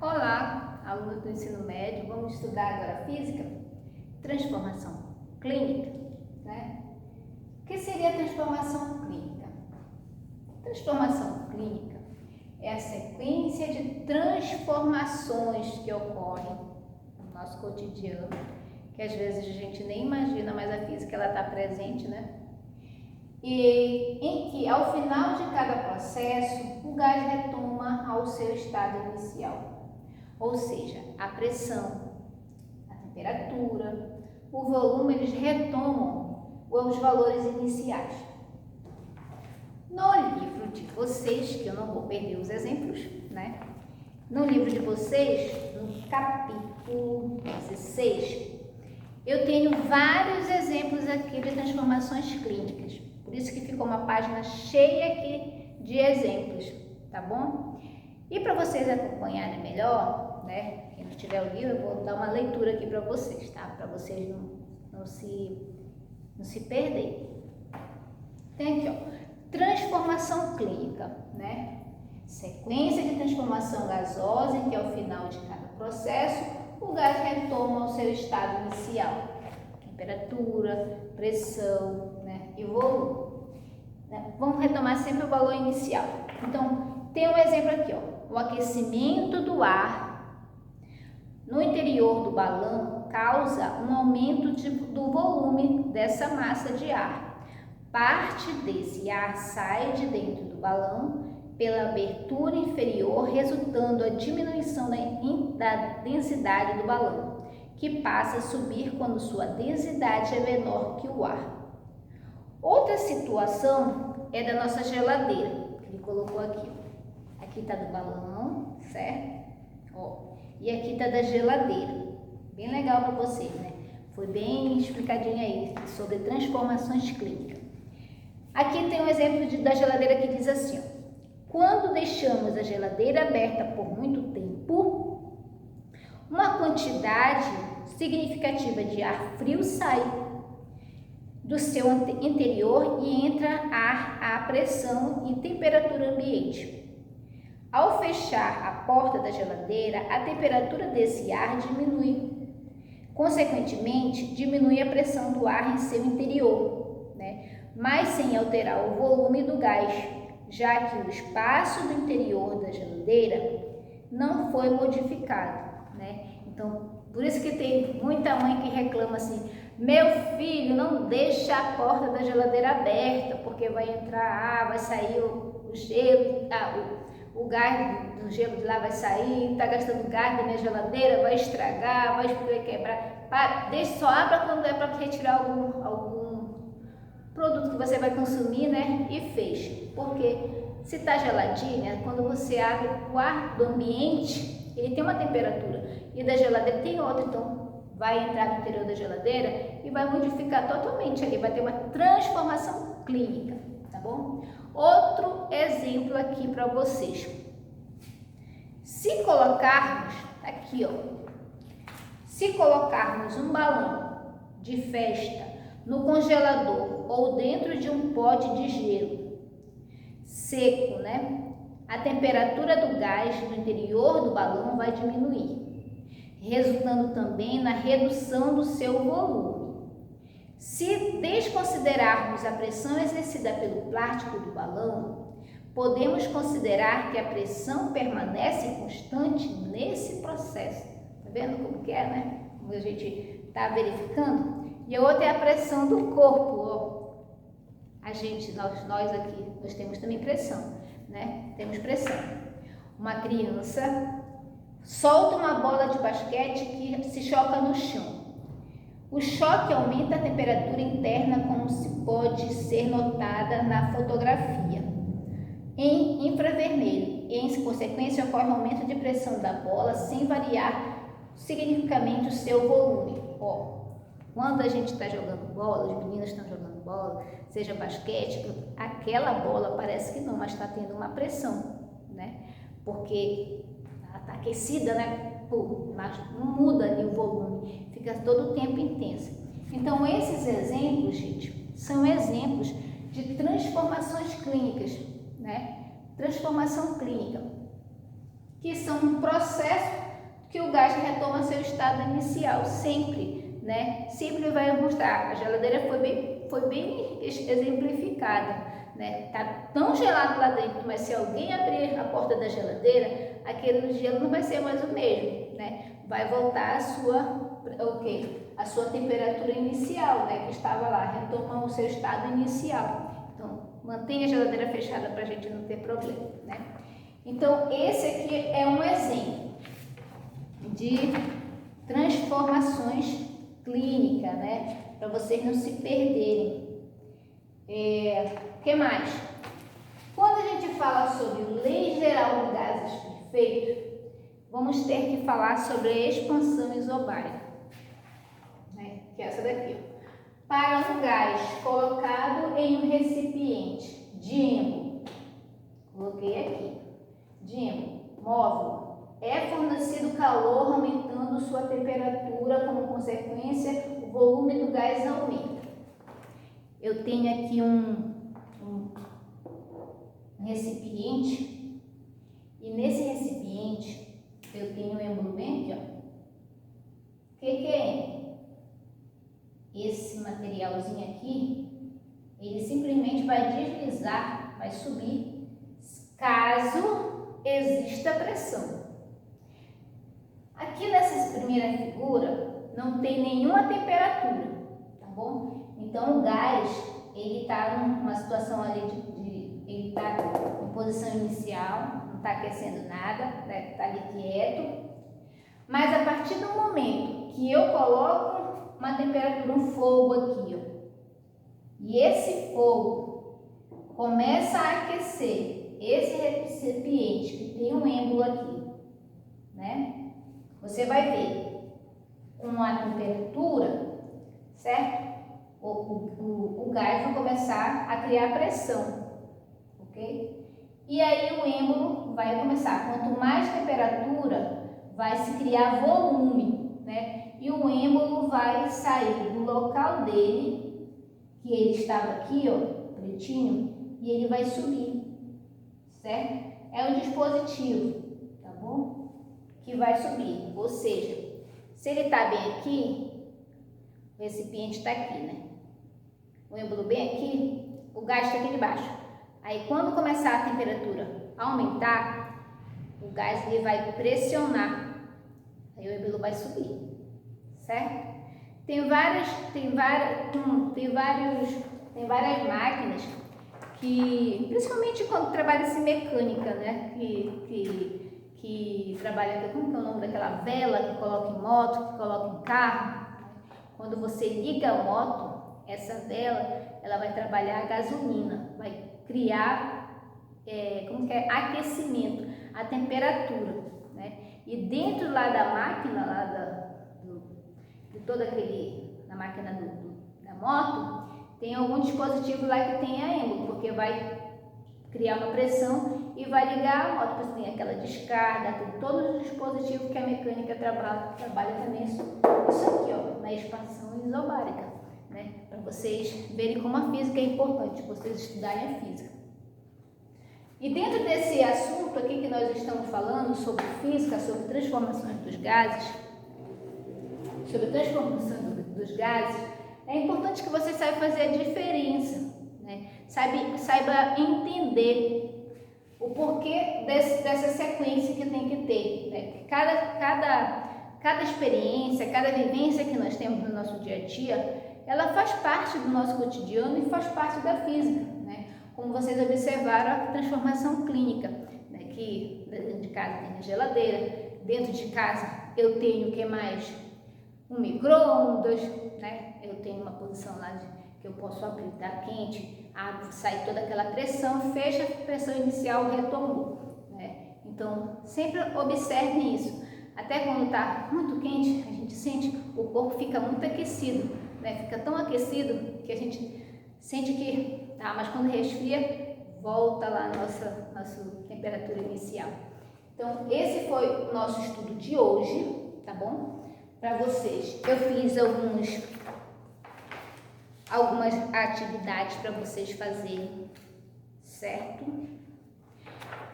Olá, aluno do ensino médio, vamos estudar agora física, transformação clínica, né? O que seria a transformação clínica? Transformação clínica é a sequência de transformações que ocorrem no nosso cotidiano, que às vezes a gente nem imagina, mas a física ela está presente, né? E em que ao final de cada processo o gás retoma ao seu estado inicial. Ou seja, a pressão, a temperatura, o volume, eles retomam os valores iniciais. No livro de vocês, que eu não vou perder os exemplos, né? No livro de vocês, no capítulo 16, eu tenho vários exemplos aqui de transformações clínicas. Por isso que ficou uma página cheia aqui de exemplos, tá bom? E para vocês acompanharem melhor, né? Quem não tiver o livro, eu vou dar uma leitura aqui para vocês, tá? Para vocês não se perderem. Tem aqui, ó, transformação clínica, né? Sequência de transformação gasosa em que ao final de cada processo o gás retoma ao seu estado inicial. Temperatura, pressão, né? E volume. Né? Vamos retomar sempre o valor inicial. Então, tem um exemplo aqui, ó. O aquecimento do ar no interior do balão causa um aumento do volume dessa massa de ar. Parte desse ar sai de dentro do balão pela abertura inferior, resultando a diminuição da densidade do balão, que passa a subir quando sua densidade é menor que o ar. Outra situação é da nossa geladeira, que ele colocou aqui. Aqui está do balão, certo? Ó, e aqui está da geladeira. Bem legal para vocês, né? Foi bem explicadinho aí sobre transformações clínicas. Aqui tem um exemplo da geladeira que diz assim, ó. Quando deixamos a geladeira aberta por muito tempo, uma quantidade significativa de ar frio sai do seu interior e entra ar à pressão e temperatura ambiente. Ao fechar a porta da geladeira, a temperatura desse ar diminui. Consequentemente, diminui a pressão do ar em seu interior, né? Mas sem alterar o volume do gás, já que o espaço do interior da geladeira não foi modificado, né? Então, por isso que tem muita mãe que reclama assim: meu filho, não deixa a porta da geladeira aberta, porque vai entrar ar, vai sair o gelo, o gás do gelo de lá vai sair, tá gastando gás da minha geladeira, vai estragar, vai quebrar. Deixa, só abra quando é para retirar algum produto que você vai consumir, né? E feche, porque se está geladinha, quando você abre o ar do ambiente, ele tem uma temperatura e da geladeira tem outra, então vai entrar no interior da geladeira e vai modificar totalmente ali, vai ter uma transformação clínica, tá bom? Outro exemplo aqui para vocês. Se colocarmos, aqui ó, se colocarmos um balão de festa no congelador ou dentro de um pote de gelo seco, né? A temperatura do gás no interior do balão vai diminuir, resultando também na redução do seu volume. Se desconsiderarmos a pressão exercida pelo plástico do balão, podemos considerar que a pressão permanece constante nesse processo. Tá vendo como que é, né? Como a gente está verificando. E a outra é a pressão do corpo, ó. Nós aqui, nós temos também pressão, né? Temos pressão. Uma criança solta uma bola de basquete que se choca no chão. O choque aumenta a temperatura interna, como se pode ser notada na fotografia, em infravermelho, e em consequência ocorre um aumento de pressão da bola sem variar significativamente o seu volume. Ó, quando a gente está jogando bola, os meninos estão jogando bola, seja basquete, aquela bola parece que não, mas está tendo uma pressão, né? Porque ela está aquecida, né? Mas não muda ali o volume, fica todo o tempo intensa. Então, esses exemplos, gente, são exemplos de transformações clínicas, né? Transformação clínica. que são um processo que o gás retoma seu estado inicial, sempre, né? Sempre vai mostrar. A geladeira foi bem exemplificada, né? Tá tão gelado lá dentro, mas se alguém abrir a porta da geladeira, aquele gelo não vai ser mais o mesmo, né? Vai voltar a sua temperatura inicial, né? Que estava lá, retoma o seu estado inicial. Então, mantenha a geladeira fechada para a gente não ter problema, né? Então, esse aqui é um exemplo de transformações clínicas, né? Para vocês não se perderem. O que mais? Quando a gente fala sobre lei geral de gases perfeitos, vamos ter que falar sobre a expansão isobárica, né? Que é essa daqui, ó. Para um gás colocado em um recipiente de êmbolo, coloquei aqui, de êmbolo móvel, é fornecido calor aumentando sua temperatura, como consequência, o volume do gás aumenta. Eu tenho aqui um recipiente, e nesse recipiente eu tenho um êmbolo bem aqui, ó. O que é êmbolo? Esse materialzinho aqui, ele simplesmente vai deslizar, vai subir, caso exista pressão. Aqui nessa primeira figura não tem nenhuma temperatura, tá bom? Então o gás, ele está numa situação ali ele está em posição inicial, não está aquecendo nada, né? Está ali quieto. Mas a partir do momento que eu coloco uma temperatura, um fogo aqui, ó, e esse fogo começa a aquecer esse recipiente que tem um êmbolo aqui, né? Você vai ver com a temperatura, certo? O gás vai começar a criar pressão, ok? E aí o êmbolo vai começar, quanto mais temperatura, vai se criar volume, né? E o êmbolo vai sair do local dele, que ele estava aqui, ó, pretinho, e ele vai subir, certo? É o dispositivo, tá bom? Que vai subir, ou seja, se ele está bem aqui, o recipiente está aqui, né? O êmbolo bem aqui, o gás está aqui debaixo. Aí quando começar a temperatura a aumentar, o gás ele vai pressionar, aí o êmbolo vai subir, certo? Tem várias máquinas que, principalmente quando trabalha-se mecânica, né? Que trabalha, como que é o nome daquela vela que coloca em moto, que coloca em carro? Quando você liga a moto, essa vela, ela vai trabalhar a gasolina, vai criar, aquecimento, a temperatura, né? E dentro lá da máquina, na máquina da moto, tem algum dispositivo lá que tem a êmbolo, porque vai criar uma pressão e vai ligar a moto. Você tem aquela descarga, tem todos os dispositivos que a mecânica trabalha também isso aqui, ó, na expansão isobárica, né? Para vocês verem como a física é importante, vocês estudarem a física. E dentro desse assunto aqui que nós estamos falando sobre física, sobre transformações dos gases, é importante que você saiba fazer a diferença, né? Saiba entender o porquê dessa sequência que tem que ter, né? Cada experiência, cada vivência que nós temos no nosso dia a dia, ela faz parte do nosso cotidiano e faz parte da física, né? Como vocês observaram, a transformação clínica, né? Que dentro de casa tem a geladeira, dentro de casa eu tenho o que mais? Um micro-ondas, né? Eu tenho uma posição lá que eu posso abrir, tá quente, abre, sai toda aquela pressão, fecha a pressão inicial, retomou, né? Então, sempre observe isso. Até quando está muito quente, a gente sente, o corpo fica muito aquecido, né? Fica tão aquecido que a gente sente que, tá, mas quando resfria, volta lá a nossa temperatura inicial. Então, esse foi o nosso estudo de hoje, tá bom? Para vocês, eu fiz algumas atividades para vocês fazerem, certo?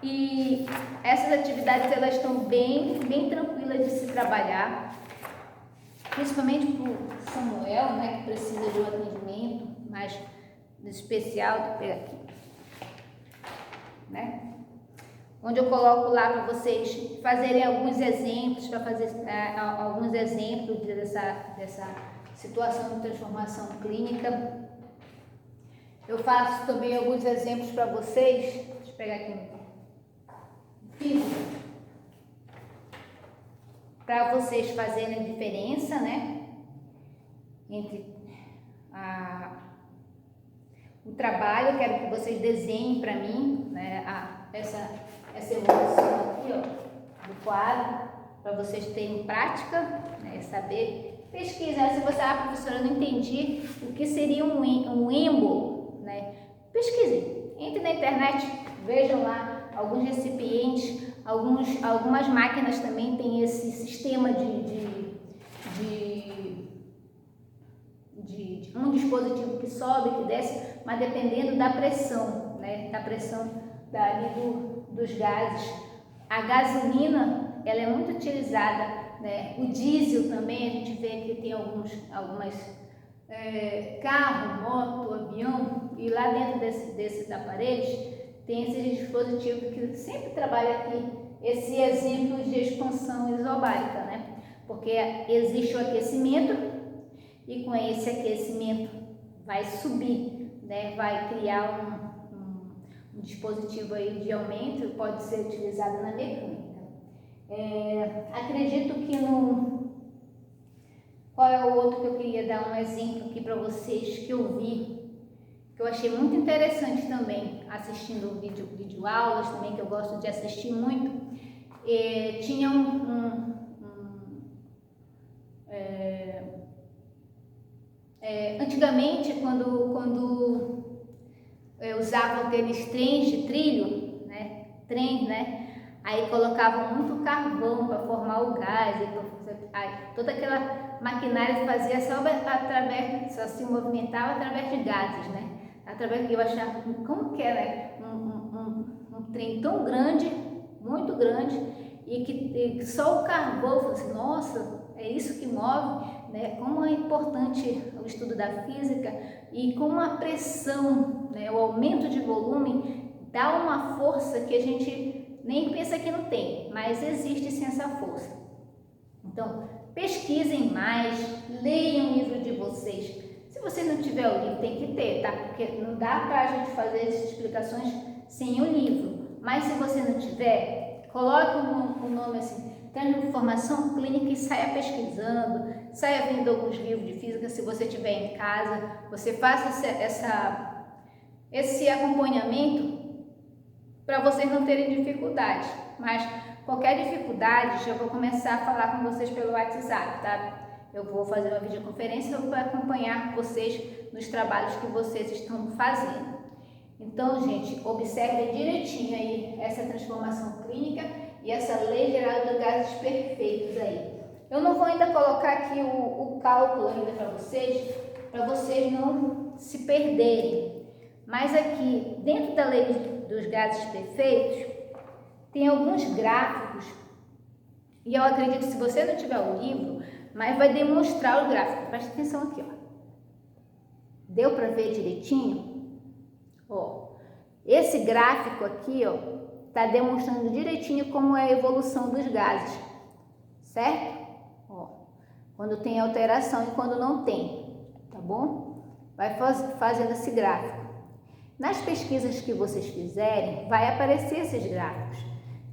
E essas atividades elas estão bem tranquilas de se trabalhar, principalmente para o Samuel, né, que precisa de um atendimento mais especial. Vou pegar aqui, né? Onde eu coloco lá para vocês fazerem alguns exemplos, para fazer alguns exemplos dessa situação de transformação clínica. Eu faço também alguns exemplos para vocês. Deixa eu pegar aqui física, para vocês fazerem a diferença, né, entre o trabalho. Eu quero que vocês desenhem para mim, né, essa evolução aqui, ó, do quadro, para vocês terem prática, né, saber pesquisar. Se você, professora, eu não entendi o que seria um êmbolo, né, pesquisem, entre na internet, vejam lá alguns recipientes, algumas máquinas também têm esse sistema de um dispositivo que sobe, que desce, mas dependendo da pressão, né, da pressão dos gases. A gasolina, ela é muito utilizada, né? O diesel também, a gente vê que tem algumas carro, moto, avião, e lá dentro desses aparelhos tem esses dispositivos que sempre trabalha aqui, esse exemplo de expansão isobárica, né? Porque existe o aquecimento e com esse aquecimento vai subir, né? Vai criar um dispositivo aí de aumento, pode ser utilizado na mecânica. Acredito que qual é o outro que eu queria dar um exemplo aqui para vocês que eu vi, que eu achei muito interessante também, assistindo vídeo aulas também, que eu gosto de assistir muito. Tinha antigamente, quando usavam aqueles trens de trilho, né, aí colocavam muito carvão para formar o gás, toda aquela maquinária fazia só se movimentava através de gases, né? Eu achava, como que era um trem tão grande, muito grande, e que só o carvão, falei assim, nossa, é isso que move, né? Como é importante o estudo da física e como a pressão, né, o aumento de volume dá uma força que a gente nem pensa que não tem, mas existe sim essa força. Então, pesquisem mais, leiam o livro de vocês. Se você não tiver o livro, tem que ter, tá? Porque não dá pra gente fazer essas explicações sem o livro. Mas se você não tiver, coloque o nome assim, Transformação Clínica, e saia pesquisando, saia vendo alguns livros de física. Se você tiver em casa, você faça esse acompanhamento para vocês não terem dificuldade. Mas qualquer dificuldade, eu vou começar a falar com vocês pelo WhatsApp, tá? Eu vou fazer uma videoconferência para acompanhar vocês nos trabalhos que vocês estão fazendo. Então, gente, observe direitinho aí essa transformação clínica e essa lei geral dos gases perfeitos aí. Eu não vou ainda colocar aqui o cálculo ainda para vocês não se perderem. Mas aqui, dentro da lei dos gases perfeitos, tem alguns gráficos, e eu acredito que se você não tiver o livro, mas vai demonstrar o gráfico. Presta atenção aqui, ó. Deu para ver direitinho? Ó, esse gráfico aqui, ó, tá demonstrando direitinho como é a evolução dos gases, certo? Ó, quando tem alteração e quando não tem, tá bom? Vai fazendo esse gráfico. Nas pesquisas que vocês fizerem, vai aparecer esses gráficos.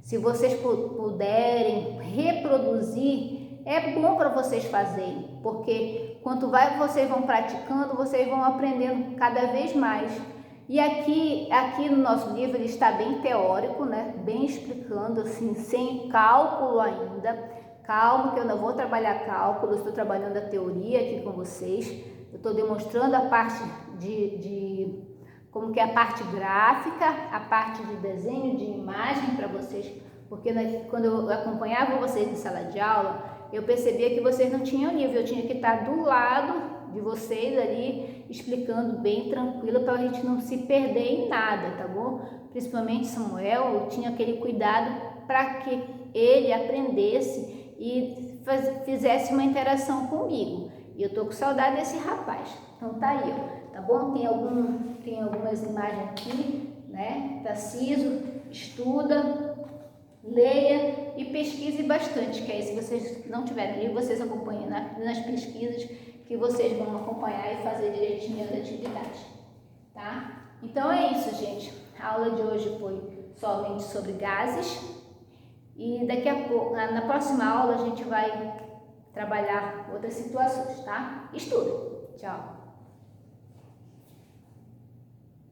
Se vocês puderem reproduzir, é bom para vocês fazerem, porque quanto vocês vão praticando, vocês vão aprendendo cada vez mais. E aqui no nosso livro ele está bem teórico, né? Bem explicando assim, sem cálculo ainda. Calma que eu não vou trabalhar cálculo, estou trabalhando a teoria aqui com vocês. Eu estou demonstrando a parte como que é a parte gráfica, a parte de desenho, de imagem para vocês, porque quando eu acompanhava vocês em sala de aula, eu percebia que vocês não tinham livro, eu tinha que estar do lado de vocês ali, explicando bem tranquilo, para a gente não se perder em nada, tá bom? principalmente Samuel, tinha aquele cuidado para que ele aprendesse e fizesse uma interação comigo. E eu tô com saudade desse rapaz. Então tá aí, ó, tá bom? Tem algumas imagens aqui, né? Tarcísio, estuda, leia e pesquise bastante, que aí se vocês não tiverem livro, vocês acompanhem nas pesquisas, que vocês vão acompanhar e fazer direitinho as atividades, tá? Então é isso, gente. A aula de hoje foi somente sobre gases e daqui a pouco, na próxima aula, a gente vai trabalhar outras situações, tá? Estuda! Tchau!